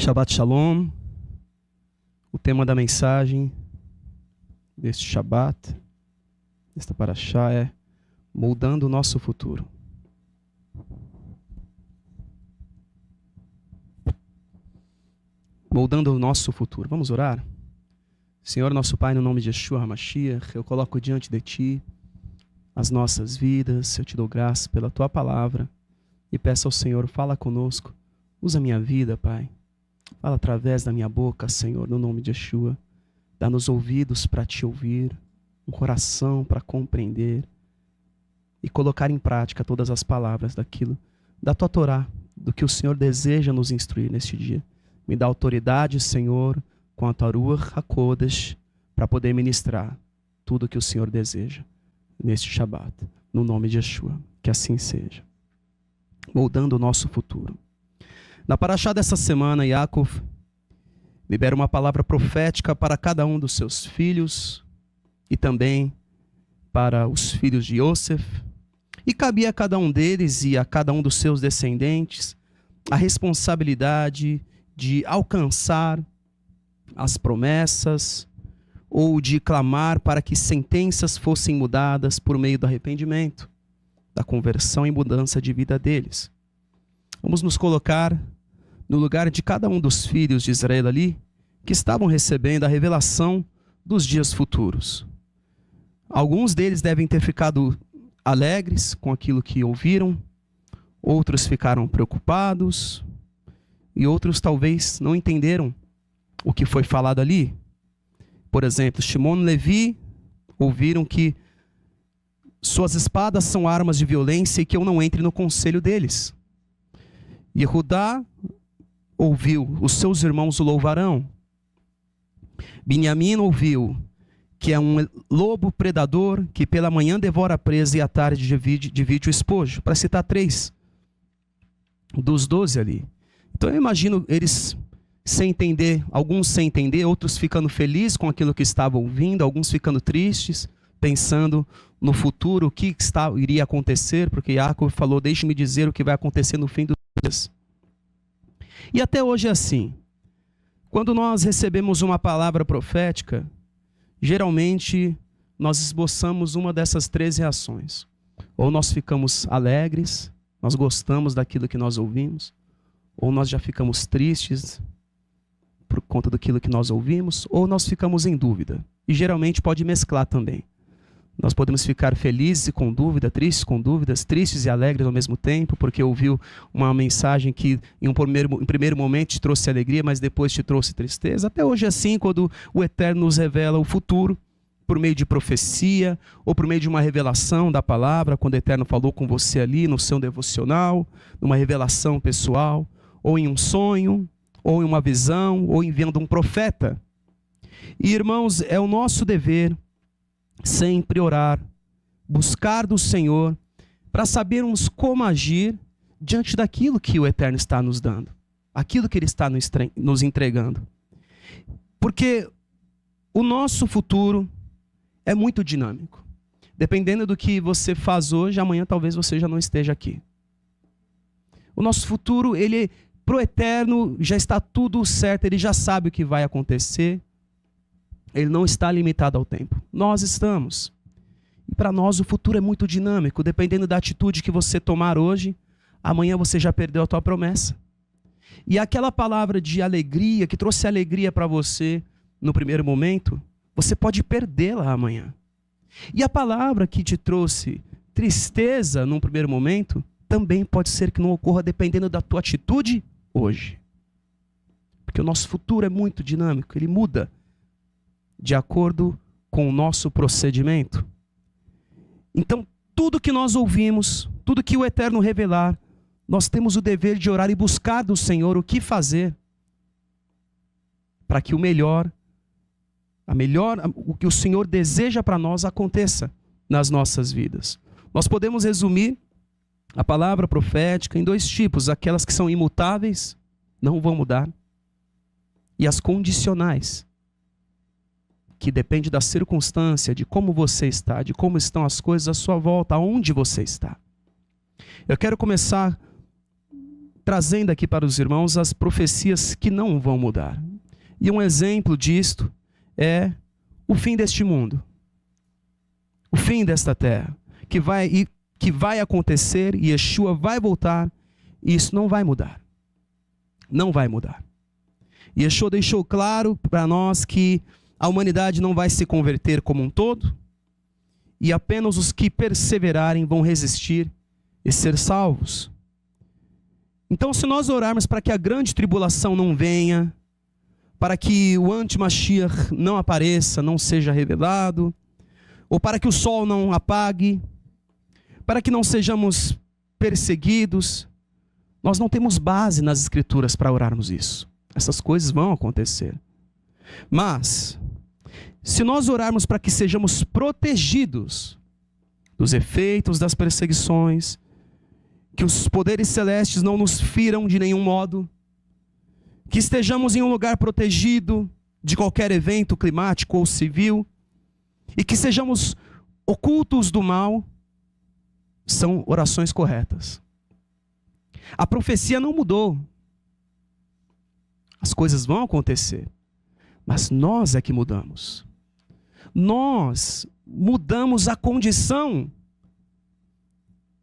Shabbat Shalom. O tema da mensagem deste Shabbat, desta Parashá, é moldando o nosso futuro. Moldando o nosso futuro. Vamos orar? Senhor, nosso Pai, no nome de Yeshua HaMashiach, eu coloco diante de Ti as nossas vidas. Eu te dou graça pela Tua palavra e peço ao Senhor, fala conosco. Usa a minha vida, Pai. Fala através da minha boca, Senhor, no nome de Yeshua. Dá-nos ouvidos para Te ouvir, um coração para compreender e colocar em prática todas as palavras da Tua Torá, do que o Senhor deseja nos instruir neste dia. Me dá autoridade, Senhor, com a Tua Ruach HaKodesh, para poder ministrar tudo o que o Senhor deseja neste Shabbat. No nome de Yeshua, que assim seja. Moldando o nosso futuro. Na Parashá dessa semana, Yaakov libera uma palavra profética para cada um dos seus filhos e também para os filhos de Yosef. E cabia a cada um deles e a cada um dos seus descendentes a responsabilidade de alcançar as promessas ou de clamar para que sentenças fossem mudadas por meio do arrependimento, da conversão e mudança de vida deles. Vamos nos colocar no lugar de cada um dos filhos de Israel ali, que estavam recebendo a revelação dos dias futuros. Alguns deles devem ter ficado alegres com aquilo que ouviram, outros ficaram preocupados, e outros talvez não entenderam o que foi falado ali. Por exemplo, Shimon e Levi ouviram que suas espadas são armas de violência e que eu não entre no conselho deles. Yehudá ouviu, os seus irmãos o louvarão. Binyamin ouviu que é um lobo predador que pela manhã devora a presa e à tarde divide o espojo. Para citar 3 dos 12 ali. Então eu imagino eles sem entender, alguns sem entender, outros ficando felizes com aquilo que estavam ouvindo, alguns ficando tristes, pensando no futuro, o que iria acontecer, porque Yaakov falou, deixe-me dizer o que vai acontecer no fim dos dias. E até hoje é assim. Quando nós recebemos uma palavra profética, geralmente nós esboçamos uma dessas 3 reações. Ou nós ficamos alegres, nós gostamos daquilo que nós ouvimos, ou nós já ficamos tristes por conta daquilo que nós ouvimos, ou nós ficamos em dúvida. E geralmente pode mesclar também. Nós podemos ficar felizes e com dúvida, tristes com dúvidas, tristes e alegres ao mesmo tempo, porque ouviu uma mensagem que em primeiro momento te trouxe alegria, mas depois te trouxe tristeza. Até hoje é assim, quando o Eterno nos revela o futuro, por meio de profecia, ou por meio de uma revelação da palavra, quando o Eterno falou com você ali no seu devocional, numa revelação pessoal, ou em um sonho, ou em uma visão, ou enviando um profeta. E irmãos, é o nosso dever sempre orar, buscar do Senhor, para sabermos como agir diante daquilo que o Eterno está nos dando, aquilo que Ele está nos entregando. Porque o nosso futuro é muito dinâmico. Dependendo do que você faz hoje, amanhã talvez você já não esteja aqui. O nosso futuro, para o Eterno, já está tudo certo, Ele já sabe o que vai acontecer. Ele não está limitado ao tempo. Nós estamos. E para nós o futuro é muito dinâmico. Dependendo da atitude que você tomar hoje, amanhã você já perdeu a tua promessa. E aquela palavra de alegria, que trouxe alegria para você no primeiro momento, você pode perdê-la amanhã. E a palavra que te trouxe tristeza num primeiro momento, também pode ser que não ocorra dependendo da tua atitude hoje. Porque o nosso futuro é muito dinâmico, ele muda de acordo com o nosso procedimento. Então, tudo que nós ouvimos, tudo que o Eterno revelar, nós temos o dever de orar e buscar do Senhor o que fazer para que o que o Senhor deseja para nós aconteça nas nossas vidas. Nós podemos resumir a palavra profética em 2 tipos, aquelas que são imutáveis, não vão mudar, e as condicionais, que depende da circunstância, de como você está, de como estão as coisas à sua volta, aonde você está. Eu quero começar trazendo aqui para os irmãos as profecias que não vão mudar. E um exemplo disto é o fim deste mundo. O fim desta terra. Que vai acontecer e Yeshua vai voltar e isso não vai mudar. Não vai mudar. E Yeshua deixou claro para nós que a humanidade não vai se converter como um todo e apenas os que perseverarem vão resistir e ser salvos. Então, se nós orarmos para que a grande tribulação não venha, para que o anti-Mashiach não apareça, não seja revelado, ou para que o sol não apague, para que não sejamos perseguidos, nós não temos base nas Escrituras para orarmos isso. Essas coisas vão acontecer. Mas, se nós orarmos para que sejamos protegidos dos efeitos das perseguições, que os poderes celestes não nos firam de nenhum modo, que estejamos em um lugar protegido de qualquer evento climático ou civil, e que sejamos ocultos do mal, são orações corretas. A profecia não mudou. As coisas vão acontecer, mas nós é que mudamos. Nós mudamos a condição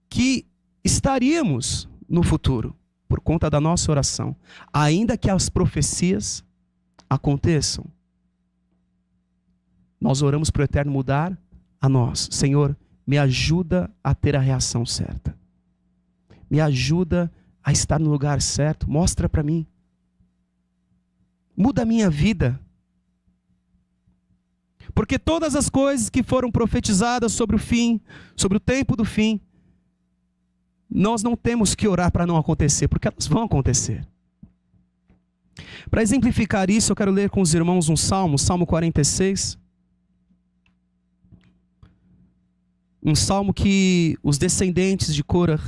que estaríamos no futuro, por conta da nossa oração, ainda que as profecias aconteçam. Nós oramos para o Eterno mudar a nós. Senhor, me ajuda a ter a reação certa. Me ajuda a estar no lugar certo. Mostra para mim. Muda a minha vida. Porque todas as coisas que foram profetizadas sobre o fim, sobre o tempo do fim, nós não temos que orar para não acontecer, porque elas vão acontecer. Para exemplificar isso, eu quero ler com os irmãos um salmo, Salmo 46. Um salmo que os descendentes de Korah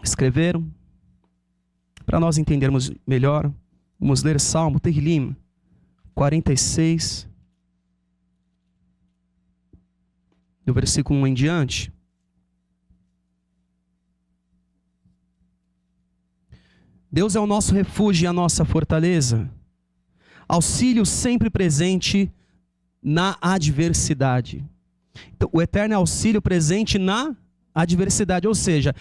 escreveram. Para nós entendermos melhor, vamos ler Salmo Tehillim 46, do versículo 1 em diante. Deus é o nosso refúgio e a nossa fortaleza, auxílio sempre presente na adversidade. Então, o Eterno é auxílio presente na adversidade, ou seja,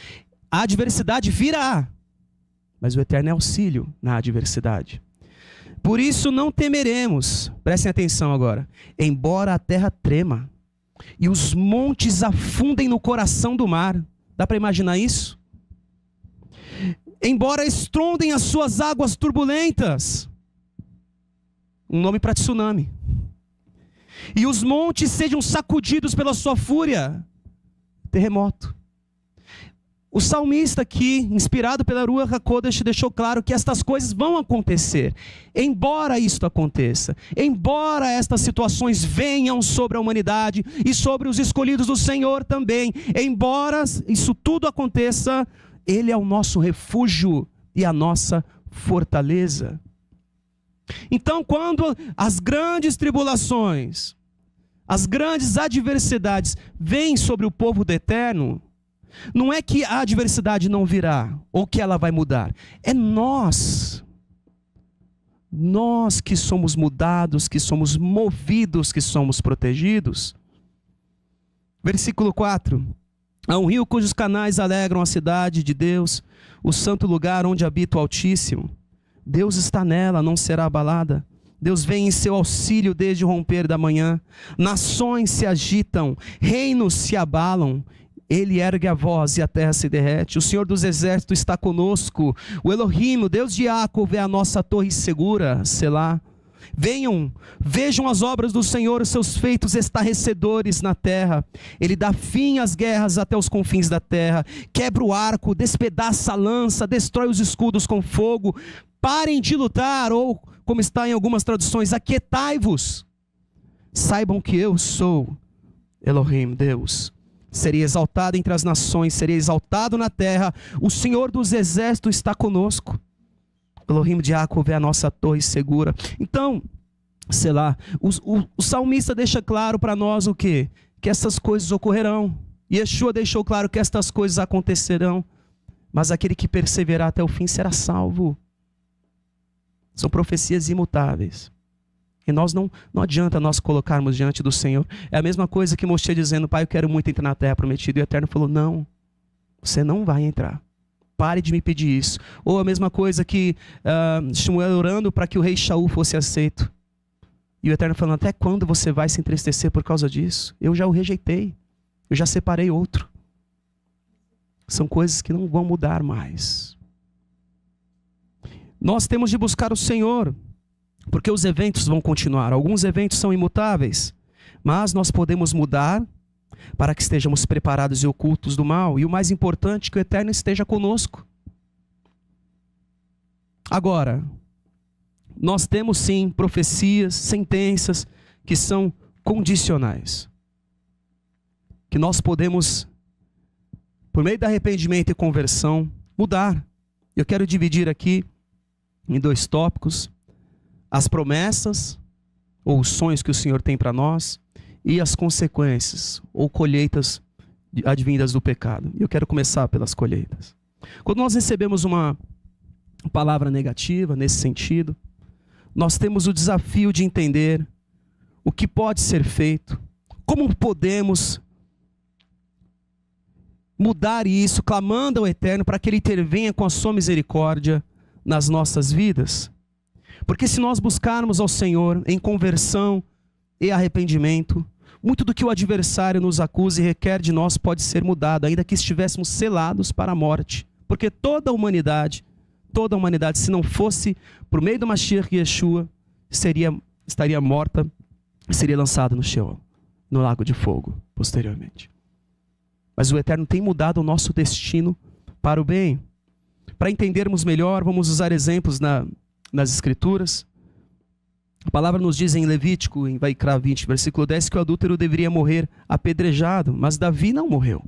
a adversidade virá, mas o Eterno é auxílio na adversidade. Por isso não temeremos, prestem atenção agora, embora a terra trema e os montes afundem no coração do mar. Dá para imaginar isso? Embora estrondem as suas águas turbulentas, um nome para tsunami, e os montes sejam sacudidos pela sua fúria, terremoto. O salmista aqui, inspirado pela Ruach HaKodesh, deixou claro que estas coisas vão acontecer. Embora isto aconteça, embora estas situações venham sobre a humanidade e sobre os escolhidos do Senhor também, embora isso tudo aconteça, Ele é o nosso refúgio e a nossa fortaleza. Então, quando as grandes tribulações, as grandes adversidades vêm sobre o povo do Eterno, não é que a adversidade não virá, ou que ela vai mudar. É nós que somos mudados, que somos movidos, que somos protegidos. Versículo 4. Há um rio cujos canais alegram a cidade de Deus, o santo lugar onde habita o Altíssimo. Deus está nela, não será abalada. Deus vem em seu auxílio desde o romper da manhã. Nações se agitam, reinos se abalam. Ele ergue a voz e a terra se derrete. O Senhor dos exércitos está conosco. O Elohim, o Deus de Jacob, é a nossa torre segura. Selá. Venham, vejam as obras do Senhor, os seus feitos estarrecedores na terra. Ele dá fim às guerras até os confins da terra. Quebra o arco, despedaça a lança, destrói os escudos com fogo. Parem de lutar, ou como está em algumas traduções, aquietai-vos. Saibam que eu sou Elohim, Deus. Serei exaltado entre as nações, serei exaltado na terra. O Senhor dos exércitos está conosco. Elohim de Jacob é a nossa torre segura. Então, sei lá, o salmista deixa claro para nós o quê? Que essas coisas ocorrerão. Yeshua deixou claro que estas coisas acontecerão. mas aquele que perseverar até o fim será salvo. São profecias imutáveis. E não adianta nós colocarmos diante do Senhor. É a mesma coisa que Moshe dizendo: Pai, eu quero muito entrar na terra prometida. E o Eterno falou: não, você não vai entrar. Pare de me pedir isso. Ou a mesma coisa que Shmuel orando para que o rei Shaul fosse aceito. E o Eterno falando: até quando você vai se entristecer por causa disso? Eu já o rejeitei. Eu já separei outro. São coisas que não vão mudar mais. Nós temos de buscar o Senhor, porque os eventos vão continuar. Alguns eventos são imutáveis, mas nós podemos mudar para que estejamos preparados e ocultos do mal. E o mais importante, que o Eterno esteja conosco. Agora, nós temos sim profecias, sentenças que são condicionais. Que nós podemos, por meio do arrependimento e conversão, mudar. Eu quero dividir aqui em 2 tópicos: as promessas ou os sonhos que o Senhor tem para nós e as consequências ou colheitas advindas do pecado. Eu quero começar pelas colheitas. Quando nós recebemos uma palavra negativa nesse sentido, nós temos o desafio de entender o que pode ser feito, como podemos mudar isso, clamando ao Eterno para que Ele intervenha com a sua misericórdia nas nossas vidas. Porque se nós buscarmos ao Senhor em conversão e arrependimento, muito do que o adversário nos acusa e requer de nós pode ser mudado, ainda que estivéssemos selados para a morte. Porque toda a humanidade, se não fosse por meio do Mashiach Yeshua, estaria morta e seria lançada no Sheol, no lago de fogo, posteriormente. Mas o Eterno tem mudado o nosso destino para o bem. Para entendermos melhor, vamos usar exemplos nas Escrituras. A palavra nos diz em Levítico, em Vaikra 20, versículo 10, que o adúltero deveria morrer apedrejado, mas Davi não morreu.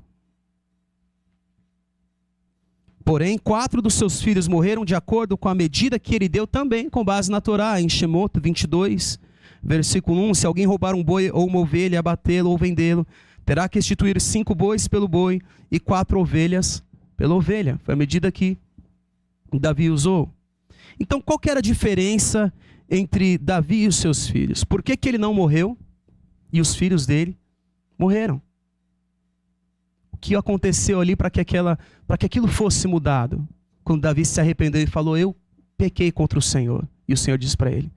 Porém, 4 dos seus filhos morreram de acordo com a medida que ele deu também, com base na Torá, em Shemot 22, versículo 1, se alguém roubar um boi ou uma ovelha, abatê-lo ou vendê-lo, terá que restituir 5 bois pelo boi e 4 ovelhas pela ovelha. Foi a medida que Davi usou. Então, qual que era a diferença entre Davi e os seus filhos? Por que ele não morreu e os filhos dele morreram? O que aconteceu ali para que aquilo fosse mudado? Quando Davi se arrependeu e falou: eu pequei contra o Senhor. E o Senhor disse para ele: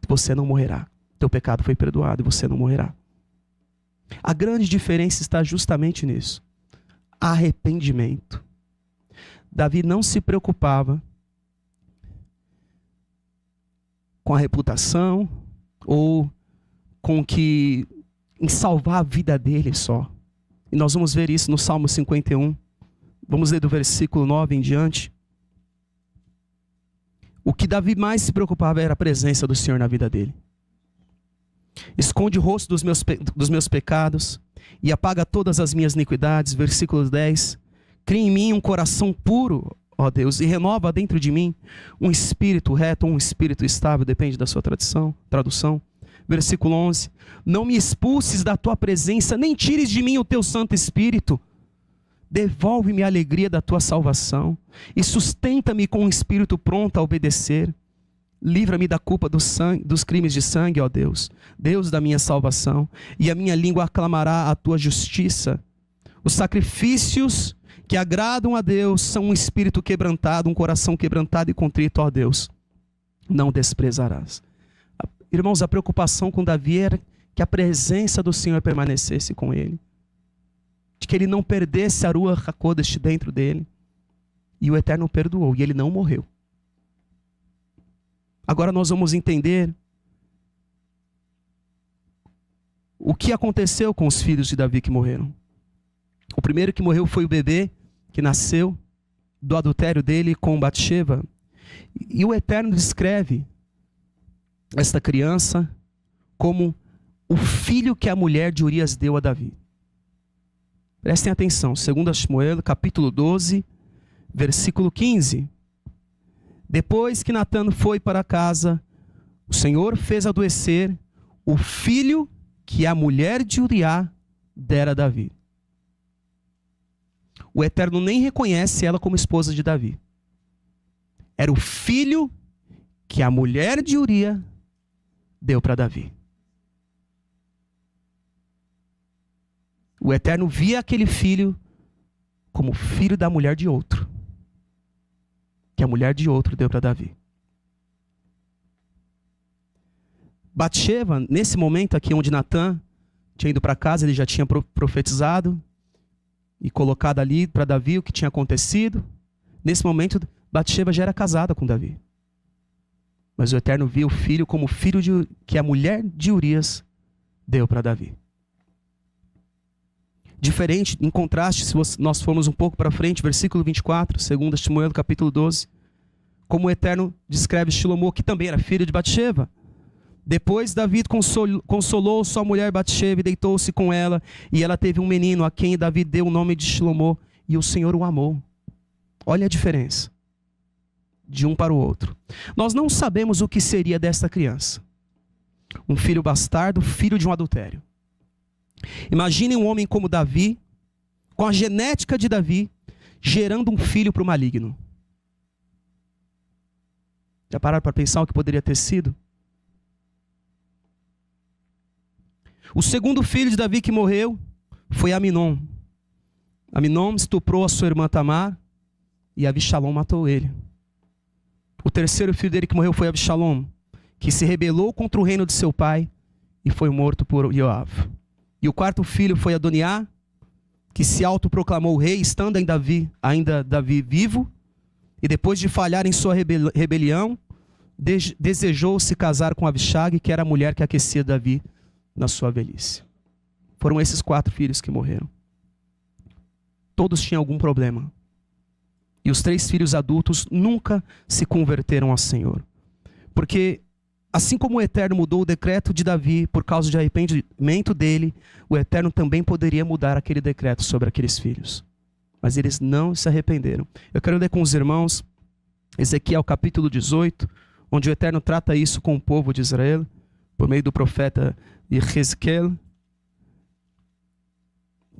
você não morrerá. Teu pecado foi perdoado e você não morrerá. A grande diferença está justamente nisso. Arrependimento. Davi não se preocupava com a reputação ou em salvar a vida dele só. E nós vamos ver isso no Salmo 51. Vamos ler do versículo 9 em diante. O que Davi mais se preocupava era a presença do Senhor na vida dele. Esconde o rosto dos meus pecados e apaga todas as minhas iniquidades. Versículo 10. Cria em mim um coração puro, ó Deus, e renova dentro de mim um espírito reto ou um espírito estável, depende da sua tradução. Versículo 11. Não me expulses da tua presença, nem tires de mim o teu Santo Espírito. Devolve-me a alegria da tua salvação e sustenta-me com um espírito pronto a obedecer. Livra-me da culpa dos crimes de sangue, ó Deus, Deus da minha salvação, e a minha língua aclamará a tua justiça. Os sacrifícios que agradam a Deus são um espírito quebrantado, um coração quebrantado e contrito, ó Deus, não desprezarás. Irmãos, a preocupação com Davi era que a presença do Senhor permanecesse com ele, de que ele não perdesse a Ruach HaKodesh dentro dele, e o Eterno o perdoou, e ele não morreu. Agora nós vamos entender o que aconteceu com os filhos de Davi que morreram. O primeiro que morreu foi o bebê que nasceu do adultério dele com Batsheva. E o Eterno descreve esta criança como o filho que a mulher de Urias deu a Davi. Prestem atenção, 2 Shmuel, capítulo 12, versículo 15. Depois que Natã foi para casa, o Senhor fez adoecer o filho que a mulher de Uriá dera a Davi. o Eterno nem reconhece ela como esposa de Davi. Era o filho que a mulher de Uria deu para Davi. O Eterno via aquele filho como filho da mulher de outro, que a mulher de outro deu para Davi. Batseba, nesse momento aqui onde Natã tinha ido para casa, ele já tinha profetizado e colocado ali para Davi o que tinha acontecido. Nesse momento, Batseba já era casada com Davi. Mas o Eterno via o filho como filho que a mulher de Urias deu para Davi. Diferente, em contraste, se nós formos um pouco para frente, versículo 24, 2 Samuel, capítulo 12, como o Eterno descreve Shilomô, que também era filho de Batseba. Depois Davi consolou sua mulher Batseba e deitou-se com ela, e ela teve um menino a quem Davi deu o nome de Shilomô, e o Senhor o amou. Olha a diferença de um para o outro. Nós não sabemos o que seria desta criança. Um filho bastardo, filho de um adultério. Imaginem um homem como Davi, com a genética de Davi, gerando um filho para o maligno. Já pararam para pensar o que poderia ter sido? O segundo filho de Davi que morreu foi Aminon. Aminon estuprou a sua irmã Tamar e Absalom matou ele. O terceiro filho dele que morreu foi Absalom, que se rebelou contra o reino de seu pai e foi morto por Joab. E o quarto filho foi Adoniá, que se autoproclamou rei, estando ainda Davi vivo, e depois de falhar em sua rebelião, desejou se casar com Abishag, que era a mulher que aquecia Davi na sua velhice. Foram esses 4 filhos que morreram. Todos tinham algum problema. E os 3 filhos adultos nunca se converteram ao Senhor. Porque, assim como o Eterno mudou o decreto de Davi por causa de arrependimento dele, o Eterno também poderia mudar aquele decreto sobre aqueles filhos. Mas eles não se arrependeram. Eu quero ler com os irmãos Ezequiel capítulo 18, onde o Eterno trata isso com o povo de Israel, por meio do profeta Ezequiel.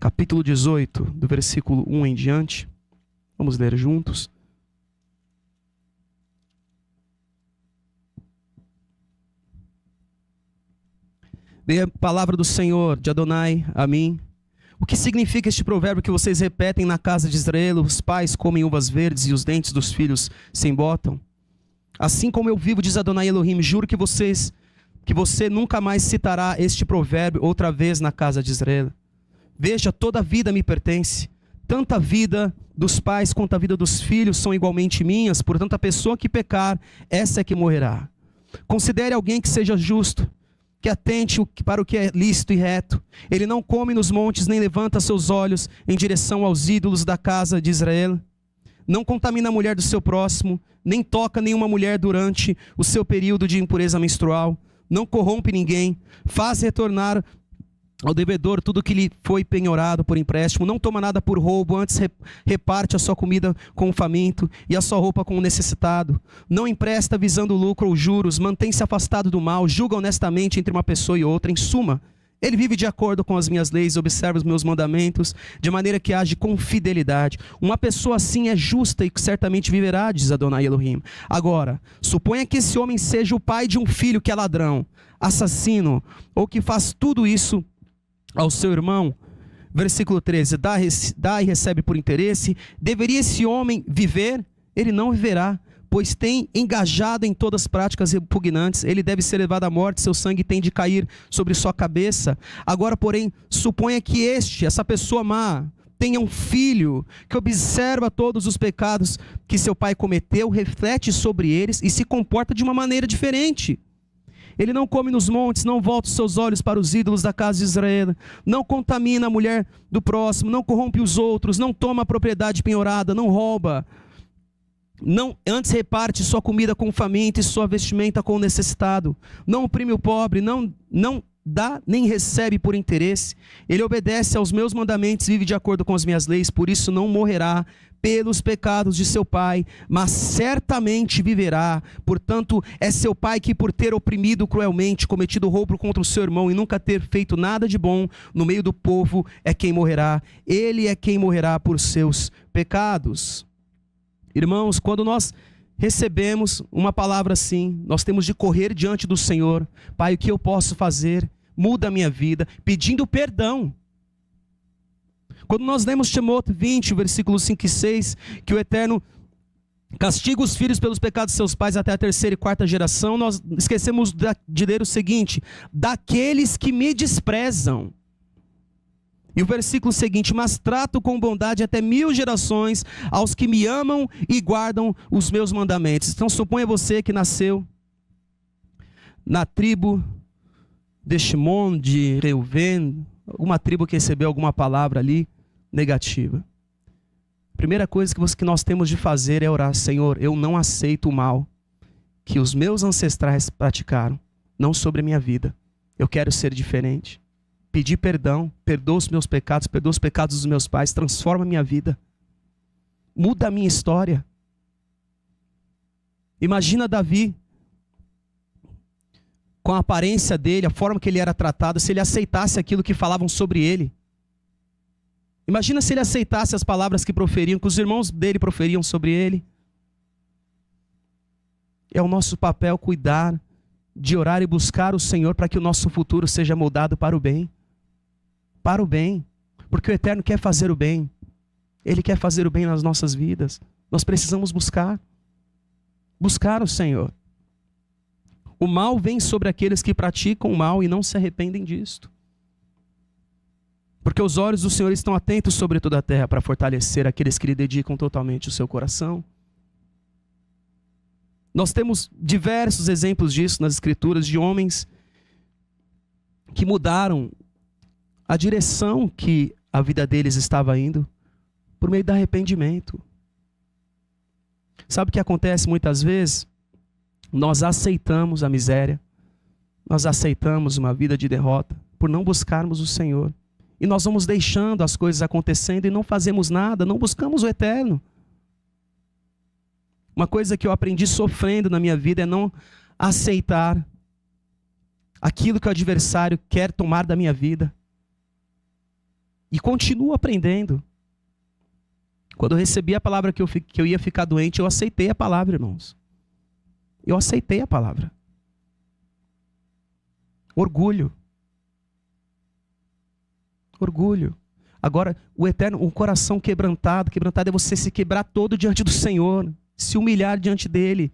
Capítulo 18, do versículo 1 em diante. Vamos ler juntos. Veio a palavra do Senhor de Adonai a mim. O que significa este provérbio que vocês repetem na casa de Israel? Os pais comem uvas verdes e os dentes dos filhos se embotam. Assim como eu vivo, diz Adonai Elohim, juro que você nunca mais citará este provérbio outra vez na casa de Israel. Veja, toda a vida me pertence. Tanto a vida dos pais quanto a vida dos filhos são igualmente minhas. Portanto, a pessoa que pecar, essa é que morrerá. Considere alguém que seja justo, que atente para o que é lícito e reto. Ele não come nos montes, nem levanta seus olhos em direção aos ídolos da casa de Israel. Não contamina a mulher do seu próximo, nem toca nenhuma mulher durante o seu período de impureza menstrual. Não corrompe ninguém, faz retornar ao devedor tudo que lhe foi penhorado por empréstimo, não toma nada por roubo, antes reparte a sua comida com o faminto e a sua roupa com o necessitado. Não empresta visando lucro ou juros, mantém-se afastado do mal, julga honestamente entre uma pessoa e outra. Em suma, ele vive de acordo com as minhas leis, observa os meus mandamentos, de maneira que age com fidelidade. Uma pessoa assim é justa e certamente viverá, diz Adonai Elohim. Agora, suponha que esse homem seja o pai de um filho que é ladrão, assassino, ou que faz tudo isso ao seu irmão. Versículo 13, dá e recebe por interesse. Deveria esse homem viver? Ele não viverá, pois tem engajado em todas as práticas repugnantes. Ele deve ser levado à morte, seu sangue tem de cair sobre sua cabeça. Agora, porém, suponha que essa pessoa má, tenha um filho que observa todos os pecados que seu pai cometeu, reflete sobre eles e se comporta de uma maneira diferente. Ele não come nos montes, não volta os seus olhos para os ídolos da casa de Israel, não contamina a mulher do próximo, não corrompe os outros, não toma a propriedade penhorada, não rouba, antes reparte sua comida com o faminto e sua vestimenta com o necessitado, não oprime o pobre, não dá nem recebe por interesse. Ele obedece aos meus mandamentos, vive de acordo com as minhas leis, por isso não morrerá pelos pecados de seu pai, mas certamente viverá. Portanto, é seu pai que, por ter oprimido cruelmente, cometido roubo contra o seu irmão e nunca ter feito nada de bom no meio do povo, é quem morrerá. Ele é quem morrerá por seus pecados. Irmãos, quando nós recebemos uma palavra assim, nós temos de correr diante do Senhor. Pai, o que eu posso fazer? Muda a minha vida, pedindo perdão. Quando nós lemos Timóteo 20, versículos 5 e 6, que o Eterno castiga os filhos pelos pecados de seus pais até a terceira e quarta geração, nós esquecemos de ler o seguinte: daqueles que me desprezam. E o versículo seguinte: mas trato com bondade até 1000 gerações aos que me amam e guardam os meus mandamentos. Então suponha você que nasceu na tribo de Shimon, de Reuven, alguma tribo que recebeu alguma palavra ali negativa. A primeira coisa que nós temos de fazer é orar: Senhor, eu não aceito o mal que os meus ancestrais praticaram, não sobre a minha vida. Eu quero ser diferente. Pedir perdão, perdoa os meus pecados, perdoa os pecados dos meus pais, transforma a minha vida, muda a minha história. Imagina Davi, com a aparência dele, a forma que ele era tratado, se ele aceitasse aquilo que falavam sobre ele. Imagina se ele aceitasse as palavras que proferiam, que os irmãos dele proferiam sobre ele. É o nosso papel cuidar, de orar e buscar o Senhor para que o nosso futuro seja moldado para o bem. Para o bem. Porque o Eterno quer fazer o bem. Ele quer fazer o bem nas nossas vidas. Nós precisamos buscar. Buscar o Senhor. O mal vem sobre aqueles que praticam o mal e não se arrependem disto. Porque os olhos do Senhor estão atentos sobre toda a terra para fortalecer aqueles que lhe dedicam totalmente o seu coração. Nós temos diversos exemplos disso nas Escrituras, de homens que mudaram a direção que a vida deles estava indo por meio do arrependimento. Sabe o que acontece muitas vezes? Nós aceitamos a miséria, nós aceitamos uma vida de derrota por não buscarmos o Senhor. E nós vamos deixando as coisas acontecendo e não fazemos nada, não buscamos o Eterno. Uma coisa que eu aprendi sofrendo na minha vida é não aceitar aquilo que o adversário quer tomar da minha vida. E continuo aprendendo. Quando eu recebi a palavra que eu ia ficar doente, eu aceitei a palavra, irmãos. Eu aceitei a palavra. Orgulho. Orgulho. Agora, o Eterno, um coração quebrantado é você se quebrar todo diante do Senhor, se humilhar diante dEle.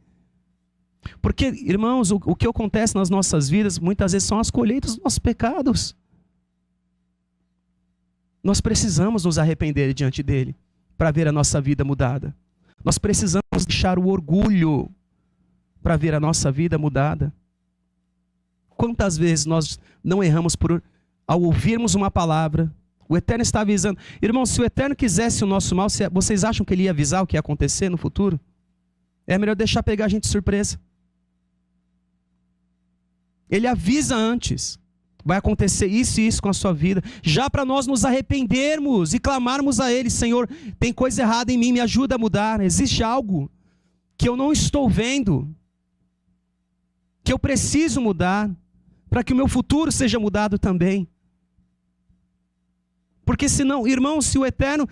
Porque, irmãos, o que acontece nas nossas vidas, muitas vezes são as colheitas dos nossos pecados. Nós precisamos nos arrepender diante dEle, para ver a nossa vida mudada. Nós precisamos deixar o orgulho, para ver a nossa vida mudada. Quantas vezes nós não erramos ao ouvirmos uma palavra, o Eterno está avisando. Irmão, se o Eterno quisesse o nosso mal, vocês acham que Ele ia avisar o que ia acontecer no futuro? É melhor deixar pegar a gente de surpresa. Ele avisa antes. Vai acontecer isso e isso com a sua vida. Já para nós nos arrependermos e clamarmos a Ele: Senhor, tem coisa errada em mim, me ajuda a mudar. Existe algo que eu não estou vendo, que eu preciso mudar, para que o meu futuro seja mudado também. Porque senão, irmãos, se o Eterno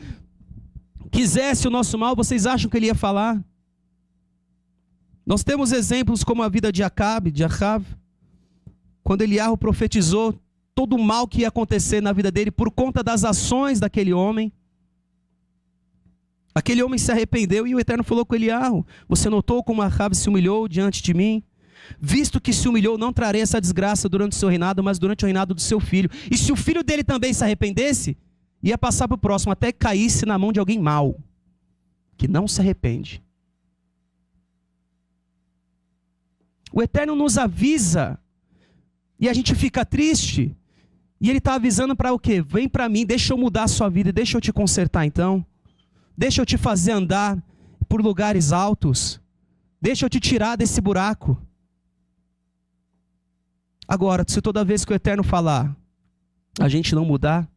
quisesse o nosso mal, vocês acham que Ele ia falar? Nós temos exemplos como a vida de Acabe, de Acabe, quando Eliarro profetizou todo o mal que ia acontecer na vida dele por conta das ações daquele homem. Aquele homem se arrependeu e o Eterno falou com Eliarro: você notou como Acabe se humilhou diante de mim? Visto que se humilhou, não trarei essa desgraça durante o seu reinado, mas durante o reinado do seu filho. E se o filho dele também se arrependesse, ia passar para o próximo, até que caísse na mão de alguém mau, que não se arrepende. O Eterno nos avisa, e a gente fica triste, e Ele está avisando para o quê? Vem para mim, deixa eu mudar a sua vida, deixa eu te consertar então. Deixa eu te fazer andar por lugares altos. Deixa eu te tirar desse buraco. Agora, se toda vez que o Eterno falar, a gente não mudar,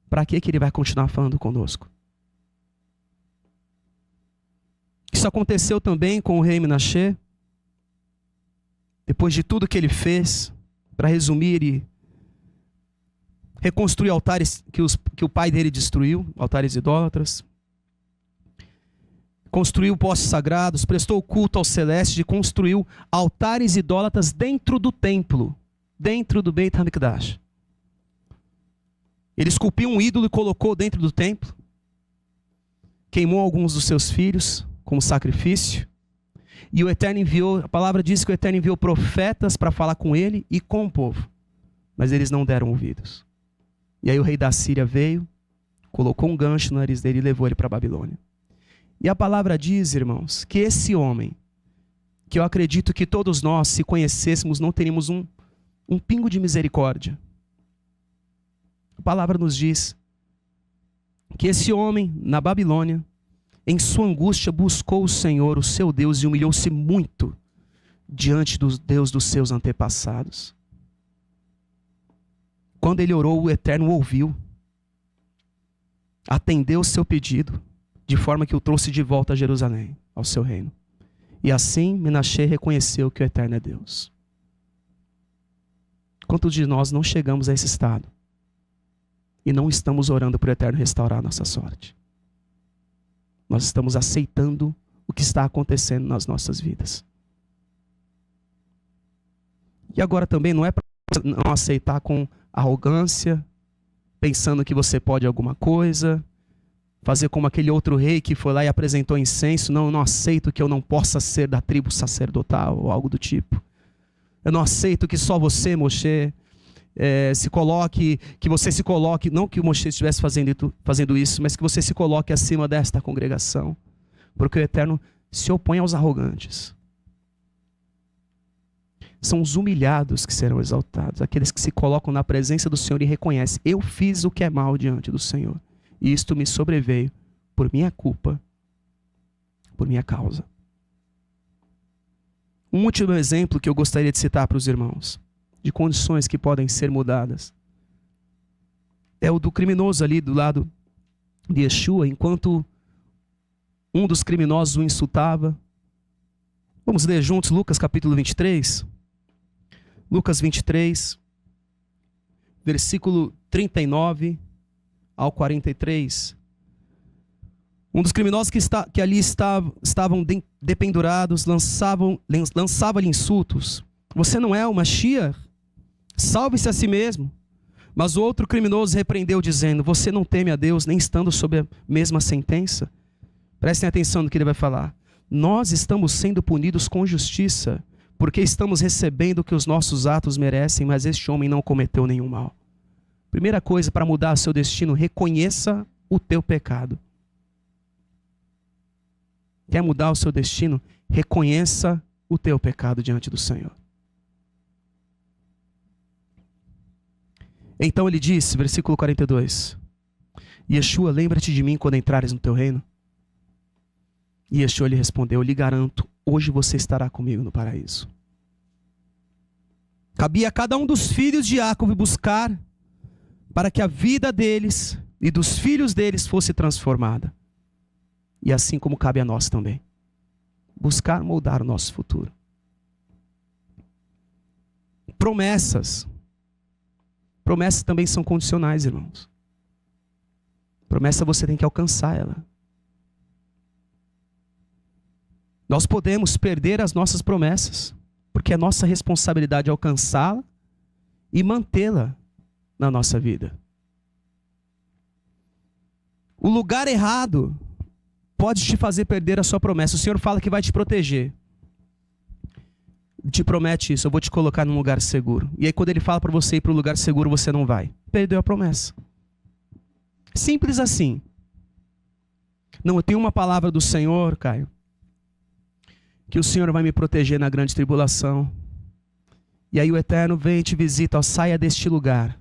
para que ele vai continuar falando conosco? Isso aconteceu também com o rei Menaxê. Depois de tudo que ele fez, para resumir, ele reconstruiu altares que o pai dele destruiu, altares idólatras. Construiu postes sagrados, prestou culto ao celeste e construiu altares idólatras dentro do templo, dentro do Beit HaMikdash. Ele esculpiu um ídolo e colocou dentro do templo. Queimou alguns dos seus filhos como sacrifício. E o Eterno enviou, a palavra diz que o Eterno enviou profetas para falar com ele e com o povo. Mas eles não deram ouvidos. E aí o rei da Síria veio, colocou um gancho no nariz dele e levou ele para a Babilônia. E a palavra diz, irmãos, que esse homem, que eu acredito que todos nós, se conhecêssemos, não teríamos um pingo de misericórdia. A palavra nos diz que esse homem, na Babilônia, em sua angústia, buscou o Senhor, o seu Deus, e humilhou-se muito diante do Deus dos seus antepassados. Quando ele orou, o Eterno ouviu, atendeu o seu pedido, de forma que o trouxe de volta a Jerusalém, ao seu reino. E assim, Menaxê reconheceu que o Eterno é Deus. Quantos de nós não chegamos a esse estado e não estamos orando para o Eterno restaurar a nossa sorte? Nós estamos aceitando o que está acontecendo nas nossas vidas. E agora também não é para não aceitar com arrogância, pensando que você pode alguma coisa, fazer como aquele outro rei que foi lá e apresentou incenso. Não, eu não aceito que eu não possa ser da tribo sacerdotal ou algo do tipo. Eu não aceito que só você, Moshe, se coloque, que você se coloque, não que o Moshe estivesse fazendo isso, mas que você se coloque acima desta congregação, porque o Eterno se opõe aos arrogantes. São os humilhados que serão exaltados, aqueles que se colocam na presença do Senhor e reconhecem: eu fiz o que é mal diante do Senhor, e isto me sobreveio por minha culpa, por minha causa. Um último exemplo que eu gostaria de citar para os irmãos, de condições que podem ser mudadas, é o do criminoso ali do lado de Yeshua, enquanto um dos criminosos o insultava. Vamos ler juntos Lucas capítulo 23. Lucas 23, versículo 39 ao 43. Um dos criminosos que ali estavam dependurados, lançava-lhe insultos. Você não é o Mashiach? Salve-se a si mesmo. Mas o outro criminoso repreendeu, dizendo: você não teme a Deus, nem estando sob a mesma sentença? Prestem atenção no que ele vai falar. Nós estamos sendo punidos com justiça, porque estamos recebendo o que os nossos atos merecem, mas este homem não cometeu nenhum mal. Primeira coisa para mudar o seu destino: reconheça o teu pecado. Quer mudar o seu destino? Reconheça o teu pecado diante do Senhor. Então ele disse, versículo 42, Yeshua, lembra-te de mim quando entrares no teu reino. E Yeshua lhe respondeu: eu lhe garanto, hoje você estará comigo no paraíso. Cabia a cada um dos filhos de Jacob buscar para que a vida deles e dos filhos deles fosse transformada. E assim como cabe a nós também, buscar moldar o nosso futuro. Promessas também são condicionais, irmãos. Promessa você tem que alcançar ela. Nós podemos perder as nossas promessas, porque é nossa responsabilidade alcançá-la e mantê-la na nossa vida. O lugar errado pode te fazer perder a sua promessa. O Senhor fala que vai te proteger. Te promete isso: eu vou te colocar num lugar seguro. E aí quando ele fala para você ir para o lugar seguro, você não vai. Perdeu a promessa. Simples assim. Não, eu tenho uma palavra do Senhor, Caio, que o Senhor vai me proteger na grande tribulação. E aí o Eterno vem e te visita: ó, saia deste lugar.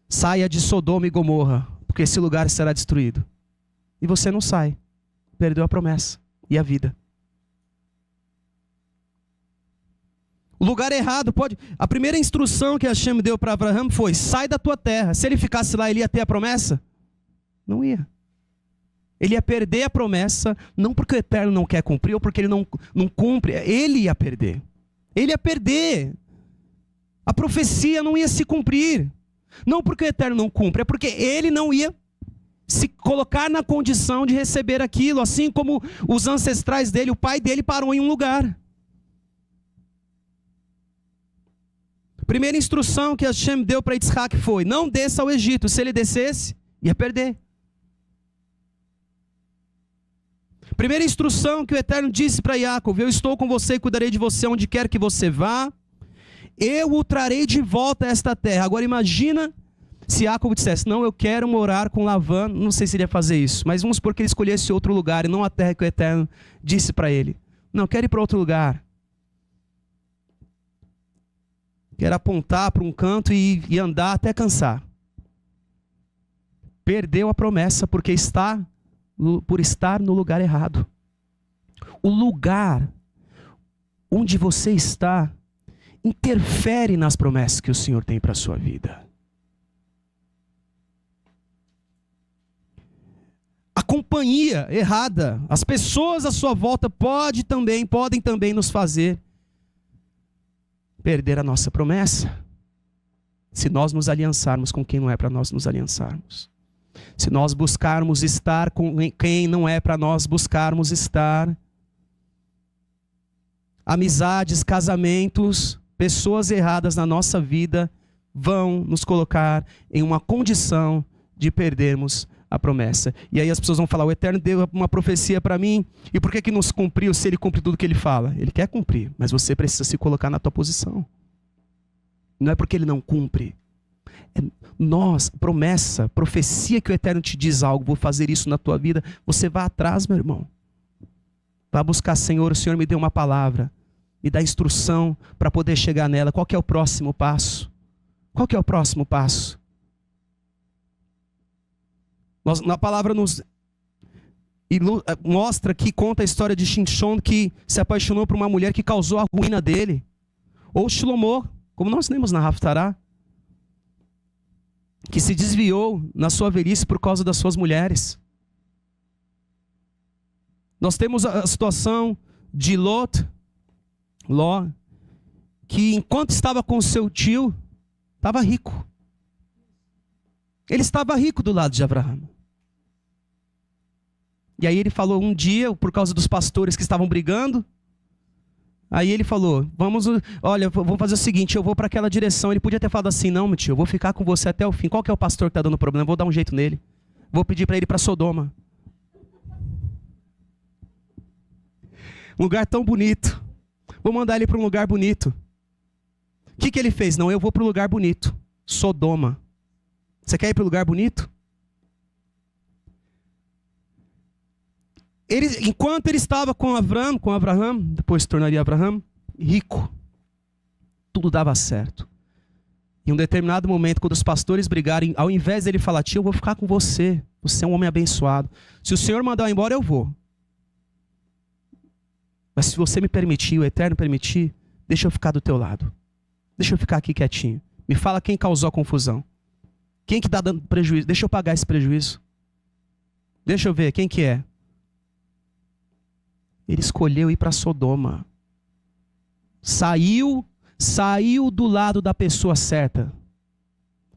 Saia de Sodoma e Gomorra, porque esse lugar será destruído. E você não sai. Perdeu a promessa e a vida. O lugar errado pode... A primeira instrução que Hashem deu para Abraão foi: sai da tua terra. Se ele ficasse lá, ele ia ter a promessa? Não ia. Ele ia perder a promessa, não porque o Eterno não quer cumprir, ou porque ele não cumpre. Ele ia perder. Ele ia perder. A profecia não ia se cumprir. Não porque o Eterno não cumpre, é porque ele não ia se colocar na condição de receber aquilo, assim como os ancestrais dele, o pai dele parou em um lugar. Primeira instrução que Hashem deu para Yitzhak foi: não desça ao Egito. Se ele descesse, ia perder. Primeira instrução que o Eterno disse para Yaakov: eu estou com você e cuidarei de você onde quer que você vá. Eu o trarei de volta a esta terra. Agora imagina se Yaakov dissesse: não, eu quero morar com Lavan. Não sei se ele ia fazer isso, mas vamos supor que ele escolhesse outro lugar e não a terra que o Eterno disse para ele. Não, quero ir para outro lugar. Quero apontar para um canto e andar até cansar. Perdeu a promessa por estar no lugar errado. O lugar onde você está interfere nas promessas que o Senhor tem para a sua vida. A companhia errada, as pessoas à sua volta podem também nos fazer perder a nossa promessa, se nós nos aliançarmos com quem não é para nós nos aliançarmos. Se nós buscarmos estar com quem não é para nós buscarmos estar. Amizades, casamentos, pessoas erradas na nossa vida vão nos colocar em uma condição de perdermos a promessa. E aí as pessoas vão falar: o Eterno deu uma profecia para mim, e por que nos cumpriu se ele cumpre tudo que ele fala? Ele quer cumprir, mas você precisa se colocar na tua posição. Não é porque ele não cumpre. Promessa, profecia que o Eterno te diz algo: vou fazer isso na tua vida. Você vai atrás, meu irmão. Vai buscar: Senhor, o Senhor me deu uma palavra, me dá instrução para poder chegar nela. Qual que é o próximo passo? Qual que é o próximo passo? Na palavra mostra que conta a história de Shimshon, que se apaixonou por uma mulher que causou a ruína dele. Ou Shlomo, como nós lemos na Haftarah, que se desviou na sua velhice por causa das suas mulheres. Nós temos a situação de Ló, que enquanto estava com seu tio, estava rico. Ele estava rico do lado de Abraão. E aí ele falou um dia, por causa dos pastores que estavam brigando, aí ele falou: vamos fazer o seguinte, eu vou para aquela direção. Ele podia ter falado assim: não, meu tio, eu vou ficar com você até o fim. Qual que é o pastor que está dando problema? Vou dar um jeito nele. Vou pedir para ele ir para Sodoma. Um lugar tão bonito. Vou mandar ele para um lugar bonito. O que ele fez? Não, eu vou para um lugar bonito. Sodoma. Você quer ir para um lugar bonito? Enquanto ele estava com Abraão, depois se tornaria Abraão, rico, tudo dava certo. Em um determinado momento, quando os pastores brigarem, ao invés dele falar: tio, eu vou ficar com você, você é um homem abençoado, se o Senhor mandar eu embora, eu vou. Mas se você me permitir, o Eterno permitir, deixa eu ficar do teu lado. Deixa eu ficar aqui quietinho. Me fala quem causou a confusão. Quem que está dando prejuízo? Deixa eu pagar esse prejuízo. Deixa eu ver, quem que é? Ele escolheu ir para Sodoma. Saiu do lado da pessoa certa.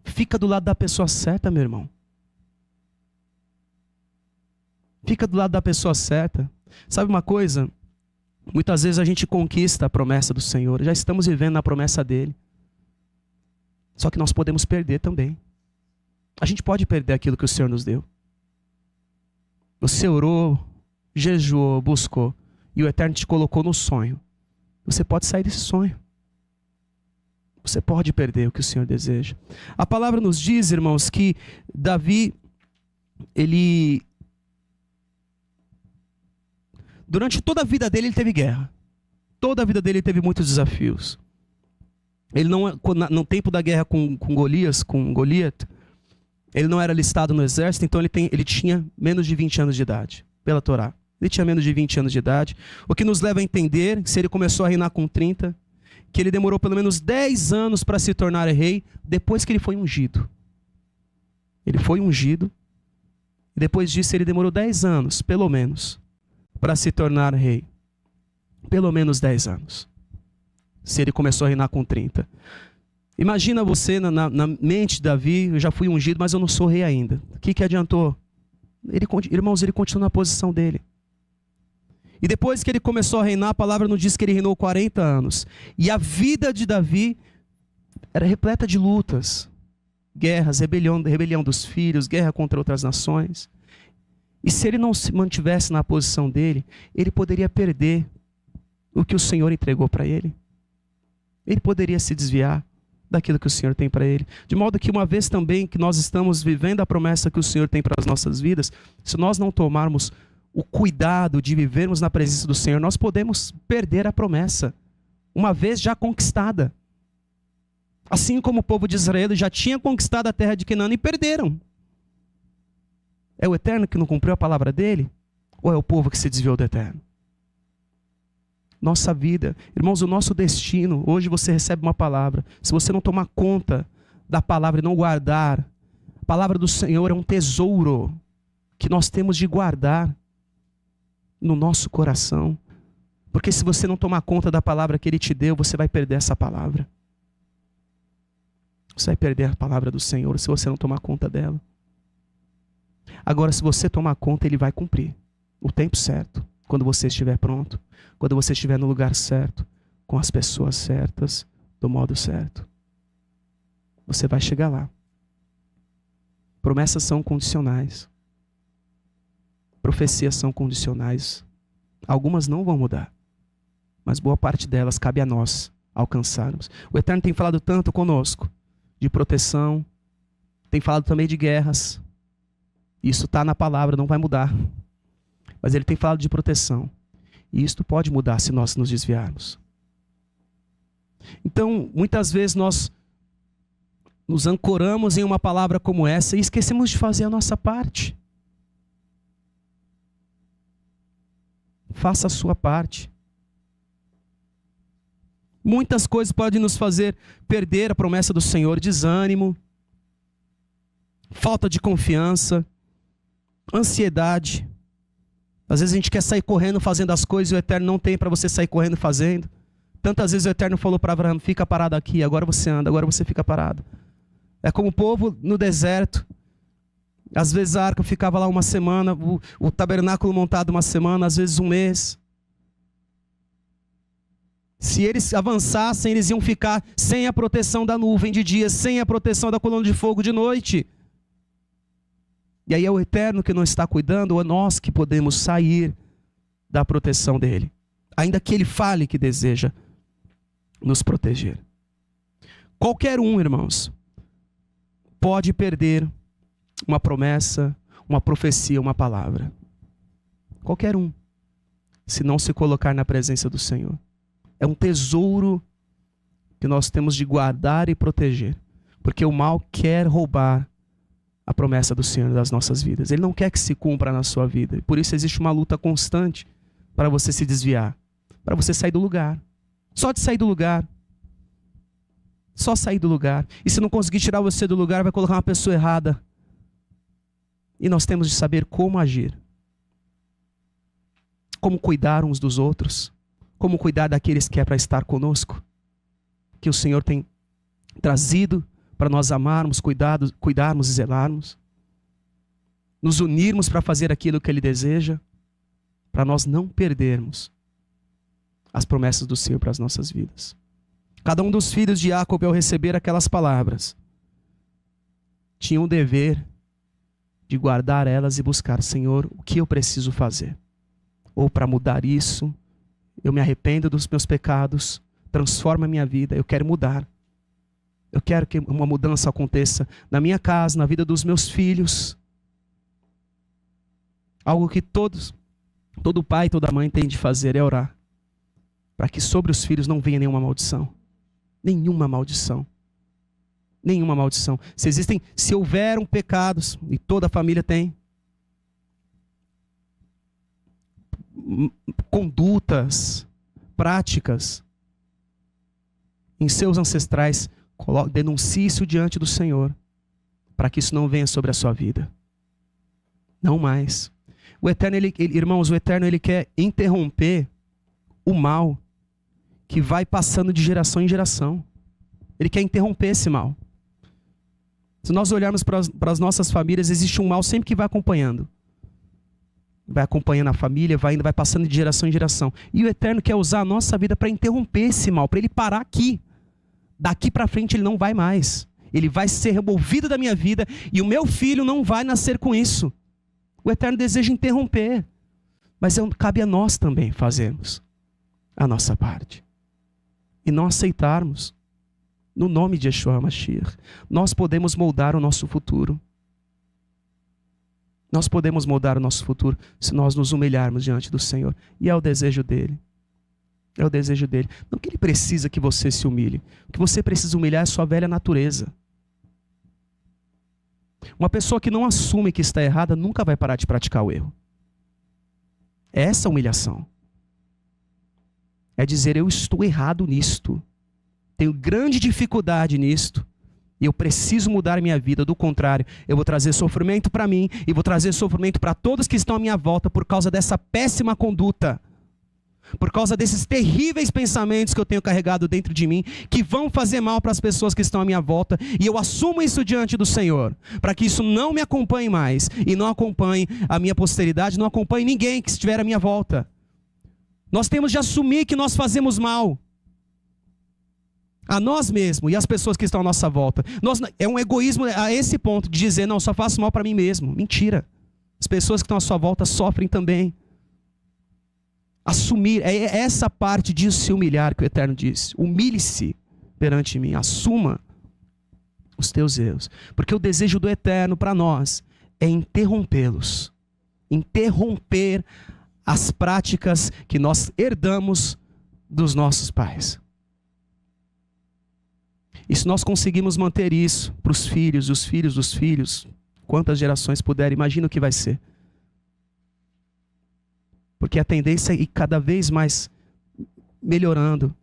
Fica do lado da pessoa certa, meu irmão. Fica do lado da pessoa certa. Sabe uma coisa? Muitas vezes a gente conquista a promessa do Senhor. Já estamos vivendo na promessa dele. Só que nós podemos perder também. A gente pode perder aquilo que o Senhor nos deu. Você orou, jejuou, buscou, e o Eterno te colocou no sonho. Você pode sair desse sonho. Você pode perder o que o Senhor deseja. A palavra nos diz, irmãos, que Davi, durante toda a vida dele, ele teve guerra. Toda a vida dele teve muitos desafios. Ele no tempo da guerra com Goliat, ele não era listado no exército, então ele tinha menos de 20 anos de idade, pela Torá. Ele tinha menos de 20 anos de idade, o que nos leva a entender que se ele começou a reinar com 30, que ele demorou pelo menos 10 anos para se tornar rei, depois que ele foi ungido. Ele foi ungido, e depois disso ele demorou 10 anos, pelo menos, para se tornar rei. Pelo menos 10 anos. Se ele começou a reinar com 30. Imagina você na mente de Davi, eu já fui ungido, mas eu não sou rei ainda. O que adiantou? Irmãos, ele continua na posição dele. E depois que ele começou a reinar, a palavra nos diz que ele reinou 40 anos. E a vida de Davi era repleta de lutas, guerras, rebelião dos filhos, guerra contra outras nações. E se ele não se mantivesse na posição dele, ele poderia perder o que o Senhor entregou para ele. Ele poderia se desviar daquilo que o Senhor tem para ele. De modo que uma vez também que nós estamos vivendo a promessa que o Senhor tem para as nossas vidas, se nós não tomarmos o cuidado de vivermos na presença do Senhor, nós podemos perder a promessa, uma vez já conquistada. Assim como o povo de Israel já tinha conquistado a terra de Canaã e perderam. É o Eterno que não cumpriu a palavra dele? Ou é o povo que se desviou do Eterno? Nossa vida, irmãos, o nosso destino, hoje você recebe uma palavra, se você não tomar conta da palavra e não guardar, a palavra do Senhor é um tesouro que nós temos de guardar no nosso coração, porque se você não tomar conta da palavra que Ele te deu, você vai perder essa palavra. Você vai perder a palavra do Senhor se você não tomar conta dela. Agora, se você tomar conta, Ele vai cumprir o tempo certo, quando você estiver pronto, quando você estiver no lugar certo, com as pessoas certas, do modo certo. Você vai chegar lá. Promessas são condicionais. Profecias são condicionais. Algumas não vão mudar, mas boa parte delas cabe a nós alcançarmos. O Eterno tem falado tanto conosco de proteção, tem falado também de guerras. Isso está na palavra, não vai mudar. Mas Ele tem falado de proteção. E isto pode mudar se nós nos desviarmos. Então, muitas vezes nós nos ancoramos em uma palavra como essa e esquecemos de fazer a nossa parte. Faça a sua parte. Muitas coisas podem nos fazer perder a promessa do Senhor: desânimo, falta de confiança, ansiedade. Às vezes a gente quer sair correndo fazendo as coisas e o Eterno não tem para você sair correndo fazendo. Tantas vezes o Eterno falou para Abraão: fica parado aqui, agora você anda, agora você fica parado. É como o povo no deserto. Às vezes a arca ficava lá uma semana, o tabernáculo montado uma semana, às vezes um mês. Se eles avançassem, eles iam ficar sem a proteção da nuvem de dia, sem a proteção da coluna de fogo de noite. E aí é o Eterno que não está cuidando, ou é nós que podemos sair da proteção dele, ainda que ele fale que deseja nos proteger. Qualquer um, irmãos, pode perder uma promessa, uma profecia, uma palavra. Qualquer um, se não se colocar na presença do Senhor. É um tesouro que nós temos de guardar e proteger, porque o mal quer roubar a promessa do Senhor das nossas vidas. Ele não quer que se cumpra na sua vida. E por isso existe uma luta constante para você se desviar, para você sair do lugar. Só de sair do lugar. Só sair do lugar. E se não conseguir tirar você do lugar, vai colocar uma pessoa errada. E nós temos de saber como agir. Como cuidar uns dos outros. Como cuidar daqueles que é para estar conosco. Que o Senhor tem trazido para nós amarmos, cuidarmos e zelarmos. Nos unirmos para fazer aquilo que Ele deseja. Para nós não perdermos as promessas do Senhor para as nossas vidas. Cada um dos filhos de Jacob, ao receber aquelas palavras, tinha o dever de guardar elas e buscar: Senhor, o que eu preciso fazer? Ou para mudar isso, eu me arrependo dos meus pecados, transforma a minha vida, eu quero mudar. Eu quero que uma mudança aconteça na minha casa, na vida dos meus filhos. Algo que todo pai e toda mãe tem de fazer é orar, para que sobre os filhos não venha nenhuma maldição. Nenhuma maldição. Nenhuma maldição. Se houveram pecados, e toda a família tem, condutas, práticas em seus ancestrais, denuncie isso diante do Senhor, para que isso não venha sobre a sua vida. Não mais. O Eterno, irmãos, o Eterno, Ele quer interromper o mal que vai passando de geração em geração. Ele quer interromper esse mal. Se nós olharmos para as nossas famílias, existe um mal sempre que vai acompanhando. Vai acompanhando a família, vai indo, vai passando de geração em geração. E o Eterno quer usar a nossa vida para interromper esse mal, para ele parar aqui. Daqui para frente ele não vai mais. Ele vai ser removido da minha vida e o meu filho não vai nascer com isso. O Eterno deseja interromper. Mas cabe a nós também fazermos a nossa parte. E não aceitarmos. No nome de Yeshua Mashiach, nós podemos moldar o nosso futuro. Nós podemos moldar o nosso futuro se nós nos humilharmos diante do Senhor. E é o desejo dele. É o desejo dele. Não que ele precisa que você se humilhe. O que você precisa humilhar é a sua velha natureza. Uma pessoa que não assume que está errada nunca vai parar de praticar o erro. É essa a humilhação. É dizer, eu estou errado nisto. Tenho grande dificuldade nisto. E eu preciso mudar a minha vida. Do contrário, eu vou trazer sofrimento para mim e vou trazer sofrimento para todos que estão à minha volta por causa dessa péssima conduta. Por causa desses terríveis pensamentos que eu tenho carregado dentro de mim, que vão fazer mal para as pessoas que estão à minha volta. E eu assumo isso diante do Senhor, para que isso não me acompanhe mais. E não acompanhe a minha posteridade, não acompanhe ninguém que estiver à minha volta. Nós temos de assumir que nós fazemos mal. A nós mesmos e às pessoas que estão à nossa volta. É um egoísmo a esse ponto de dizer, não, só faço mal para mim mesmo. Mentira. As pessoas que estão à sua volta sofrem também. Assumir, é essa parte de se humilhar que o Eterno diz. Humilhe-se perante mim, assuma os teus erros. Porque o desejo do Eterno para nós é interrompê-los. Interromper as práticas que nós herdamos dos nossos pais. E se nós conseguimos manter isso para os filhos, os filhos dos filhos, quantas gerações puderem, imagina o que vai ser. Porque a tendência é ir cada vez mais melhorando.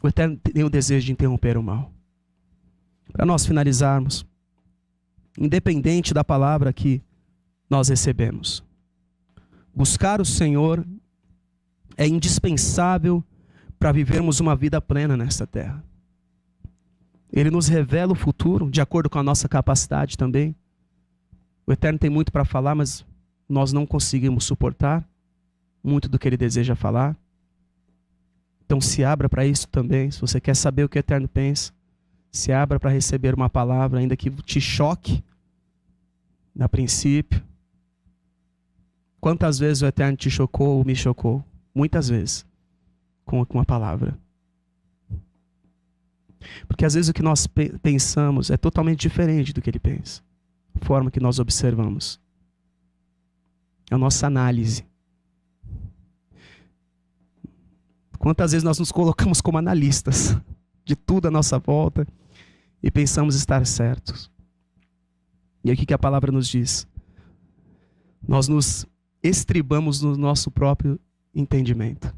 O Eterno tem o desejo de interromper o mal. Para nós finalizarmos, independente da palavra que nós recebemos, buscar o Senhor é indispensável para vivermos uma vida plena nesta terra. Ele nos revela o futuro, de acordo com a nossa capacidade também. O Eterno tem muito para falar, mas nós não conseguimos suportar muito do que Ele deseja falar. Então se abra para isso também. Se você quer saber o que o Eterno pensa, se abra para receber uma palavra, ainda que te choque, a princípio. Quantas vezes o Eterno te chocou ou me chocou? Muitas vezes, com uma palavra. Porque às vezes o que nós pensamos é totalmente diferente do que ele pensa. A forma que nós observamos. É a nossa análise. Quantas vezes nós nos colocamos como analistas de tudo à nossa volta e pensamos estar certos. E aqui que a palavra nos diz. Nós nos estribamos no nosso próprio entendimento.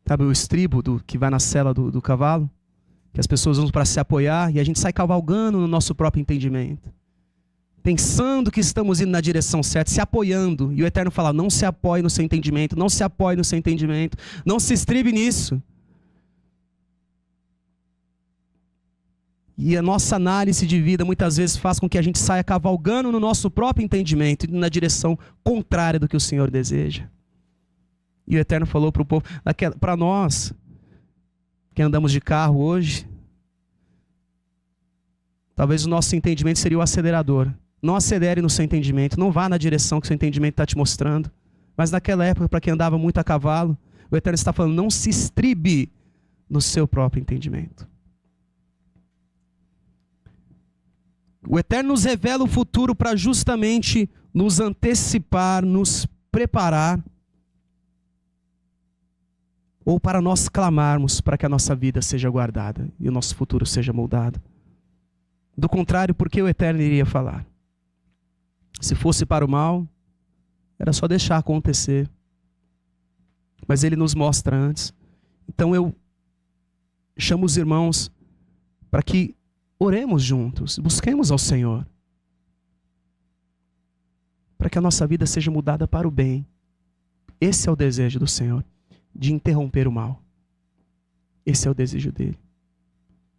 Sabe o estribo que vai na sela do cavalo? Que as pessoas usam para se apoiar e a gente sai cavalgando no nosso próprio entendimento. Pensando que estamos indo na direção certa, se apoiando. E o Eterno fala, não se apoie no seu entendimento, não se apoie no seu entendimento, não se estribe nisso. E a nossa análise de vida muitas vezes faz com que a gente saia cavalgando no nosso próprio entendimento, indo na direção contrária do que o Senhor deseja. E o Eterno falou para o povo, para nós, que andamos de carro hoje, talvez o nosso entendimento seria o acelerador. Não acelere no seu entendimento, não vá na direção que o seu entendimento está te mostrando. Mas naquela época, para quem andava muito a cavalo, o Eterno está falando, não se estribe no seu próprio entendimento. O Eterno nos revela o futuro para justamente nos antecipar, nos preparar, ou para nós clamarmos para que a nossa vida seja guardada e o nosso futuro seja moldado. Do contrário, por que o Eterno iria falar? Se fosse para o mal, era só deixar acontecer. mas Ele nos mostra antes. Então eu chamo os irmãos para que oremos juntos, busquemos ao Senhor, para que a nossa vida seja mudada para o bem. Esse é o desejo do Senhor, de interromper o mal. Esse é o desejo dele.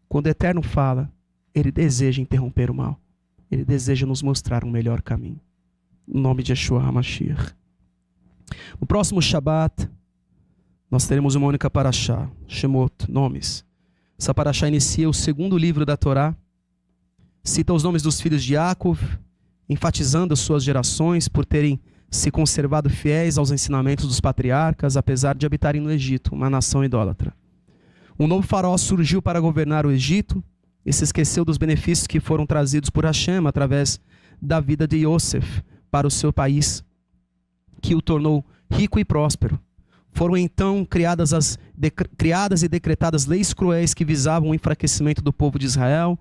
Quando o Eterno fala, Ele deseja interromper o mal. Ele deseja nos mostrar um melhor caminho. No nome de Yeshua HaMashiach. No próximo Shabat, nós teremos uma única paraxá, Shemot, nomes. Essa paraxá inicia o segundo livro da Torá, cita os nomes dos filhos de Yaakov, enfatizando as suas gerações por terem se conservado fiéis aos ensinamentos dos patriarcas, apesar de habitarem no Egito, uma nação idólatra. Um novo faraó surgiu para governar o Egito e se esqueceu dos benefícios que foram trazidos por Hashem através da vida de Yosef para o seu país, que o tornou rico e próspero. Foram então criadas e decretadas leis cruéis que visavam o enfraquecimento do povo de Israel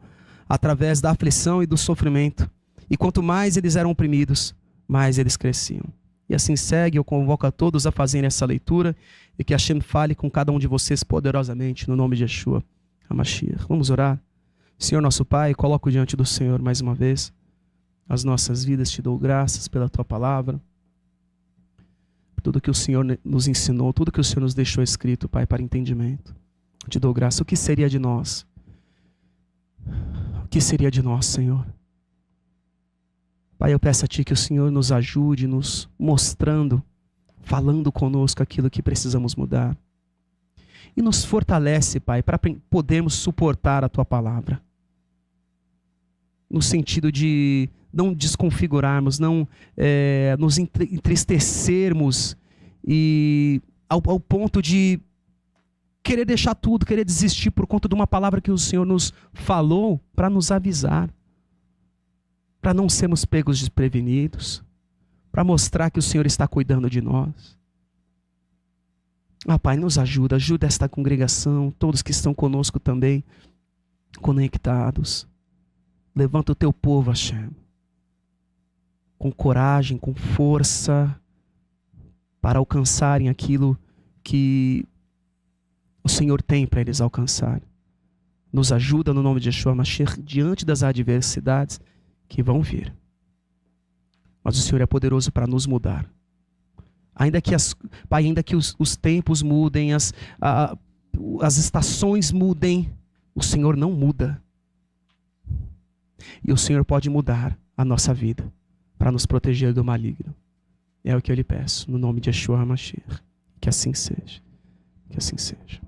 através da aflição e do sofrimento. E quanto mais eles eram oprimidos, mais eles cresciam. E assim segue, eu convoco a todos a fazerem essa leitura e que Hashem fale com cada um de vocês poderosamente no nome de Yeshua HaMashiach. Vamos orar? Senhor nosso Pai, coloco diante do Senhor mais uma vez as nossas vidas, te dou graças pela Tua palavra, tudo que o Senhor nos ensinou, tudo que o Senhor nos deixou escrito, Pai, para entendimento. Te dou graça. O que seria de nós? O que seria de nós, Senhor? Pai, eu peço a Ti que o Senhor nos ajude, nos mostrando, falando conosco aquilo que precisamos mudar. E nos fortalece, Pai, para podermos suportar a Tua palavra. No sentido de não desconfigurarmos, não nos entristecermos e ao ponto de querer deixar tudo, querer desistir por conta de uma palavra que o Senhor nos falou para nos avisar, para não sermos pegos desprevenidos, para mostrar que o Senhor está cuidando de nós. Pai, nos ajuda esta congregação, todos que estão conosco também, conectados. Levanta o Teu povo, Hashem, com coragem, com força, para alcançarem aquilo que o Senhor tem para eles alcançarem. Nos ajuda no nome de Yeshua HaMashiach diante das adversidades que vão vir. Mas o Senhor é poderoso para nos mudar. Pai, ainda que os tempos mudem, as estações mudem, o Senhor não muda. E o Senhor pode mudar a nossa vida para nos proteger do maligno. É o que eu lhe peço, no nome de Yeshua HaMashiach. Que assim seja. Que assim seja.